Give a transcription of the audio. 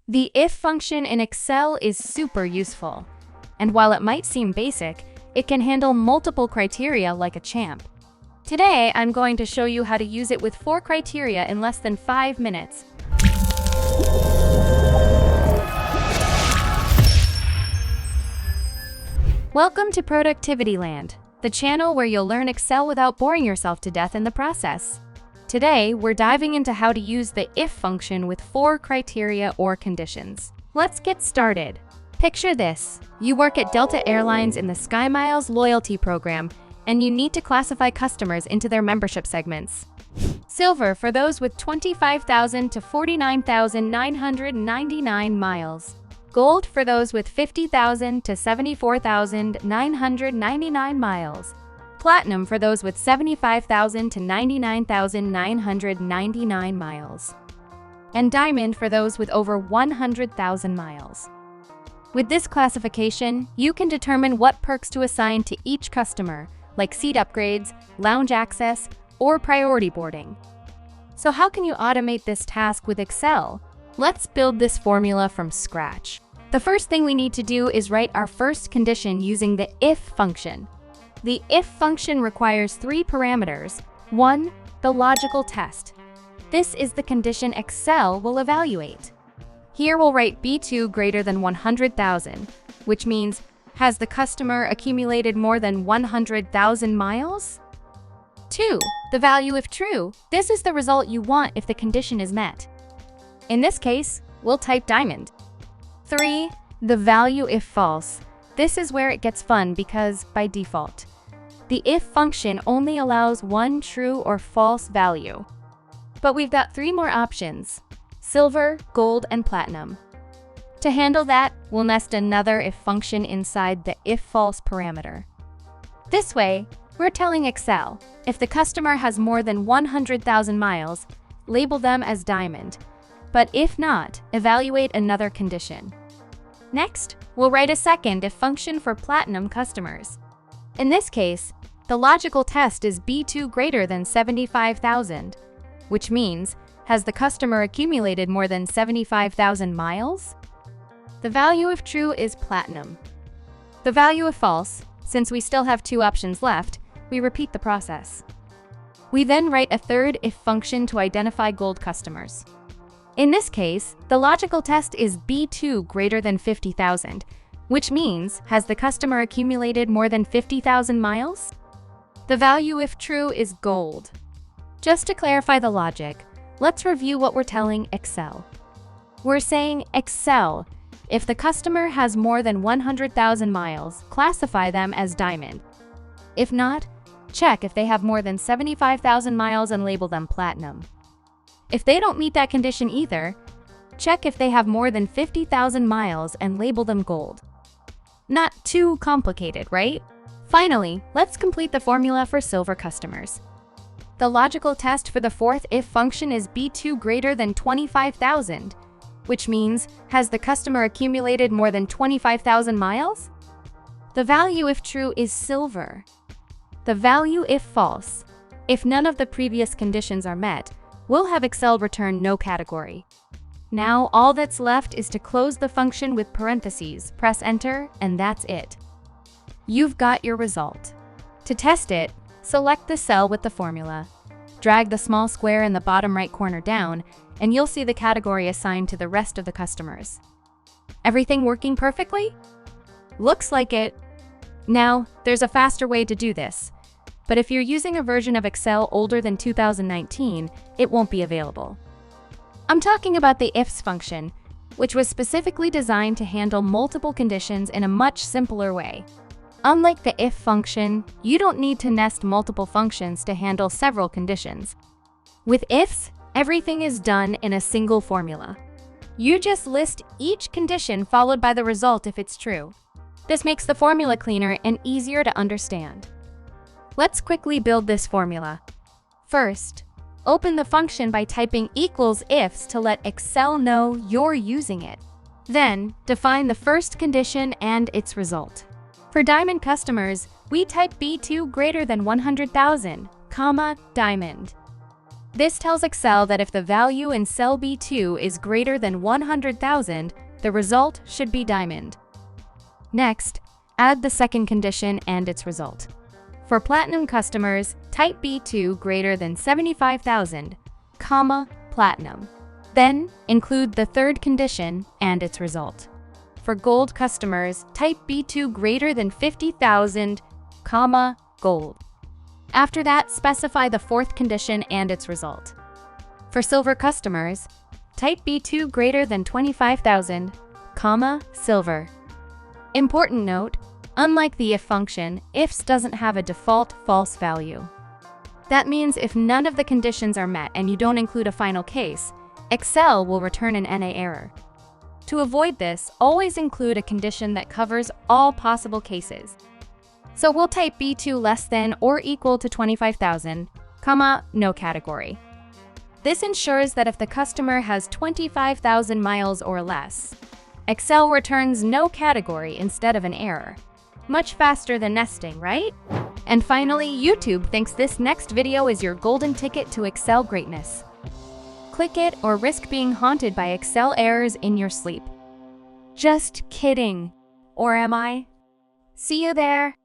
The if function in Excel is super useful. And while it might seem basic, it can handle multiple criteria like a champ. Today, I'm going to show you how to use it with 4 criteria in less than 5 minutes. Welcome to Productivity Land, the channel where you'll learn Excel without boring yourself to death in the process. Today, we're diving into how to use the if function with 4 criteria or conditions. Let's get started. Picture this. You work at Delta Airlines in the SkyMiles loyalty program, and you need to classify customers into their membership segments. Silver for those with 25,000 to 49,999 miles. Gold for those with 50,000 to 74,999 miles. Platinum for those with 75,000 to 99,999 miles. And diamond for those with over 100,000 miles. With this classification, you can determine what perks to assign to each customer, like seat upgrades, lounge access, or priority boarding. So how can you automate this task with Excel? Let's build this formula from scratch. The first thing we need to do is write our first condition using the if function. The if function requires 3 parameters. 1. The logical test. This is the condition Excel will evaluate. Here we'll write B2 greater than 100,000, which means, has the customer accumulated more than 100,000 miles? 2. The value if true. This is the result you want if the condition is met. In this case, we'll type diamond. 3. The value if false. This is where it gets fun because, by default, the if function only allows one true or false value. But we've got 3 more options: silver, gold, and platinum. To handle that, we'll nest another if function inside the if false parameter. This way, we're telling Excel, if the customer has more than 100,000 miles, label them as diamond. But if not, evaluate another condition. Next, we'll write a second if function for platinum customers. In this case, the logical test is B2 greater than 75,000, which means, has the customer accumulated more than 75,000 miles? The value if true is platinum. The value if false, since we still have 2 options left, we repeat the process. We then write a third if function to identify gold customers. In this case, the logical test is B2 greater than 50,000, which means, has the customer accumulated more than 50,000 miles? The value if true is gold. Just to clarify the logic, let's review what we're telling Excel. We're saying, Excel, if the customer has more than 100,000 miles, classify them as diamond. If not, check if they have more than 75,000 miles and label them platinum. If they don't meet that condition either, check if they have more than 50,000 miles and label them gold. Not too complicated, right? Finally, let's complete the formula for silver customers. The logical test for the 4th if function is B2 greater than 25,000, which means, has the customer accumulated more than 25,000 miles? The value if true is silver. The value if false. If none of the previous conditions are met, we'll have Excel return no category. Now, all that's left is to close the function with parentheses, press enter, and that's it. You've got your result. To test it, select the cell with the formula. Drag the small square in the bottom right corner down, and you'll see the category assigned to the rest of the customers. Everything working perfectly? Looks like it. Now, there's a faster way to do this. But if you're using a version of Excel older than 2019, it won't be available. I'm talking about the ifs function, which was specifically designed to handle multiple conditions in a much simpler way. Unlike the if function, you don't need to nest multiple functions to handle several conditions. With ifs, everything is done in a single formula. You just list each condition followed by the result if it's true. This makes the formula cleaner and easier to understand. Let's quickly build this formula. First, open the function by typing equals ifs to let Excel know you're using it. Then, define the first condition and its result. For diamond customers, we type B2 greater than 100,000, diamond. This tells Excel that if the value in cell B2 is greater than 100,000, the result should be diamond. Next, add the second condition and its result. For platinum customers, type B2 greater than 75,000, platinum. Then, include the third condition and its result. For gold customers, type B2 greater than 50,000, gold. After that, specify the fourth condition and its result. For silver customers, type B2 greater than 25,000, silver. Important note, unlike the if function, ifs doesn't have a default false value. That means if none of the conditions are met and you don't include a final case, Excel will return an NA error. To avoid this, always include a condition that covers all possible cases. So we'll type B2 less than or equal to 25,000, no category. This ensures that if the customer has 25,000 miles or less, Excel returns no category instead of an error. Much faster than nesting, right? And finally, YouTube thinks this next video is your golden ticket to Excel greatness. Click it or risk being haunted by Excel errors in your sleep. Just kidding. Or am I? See you there!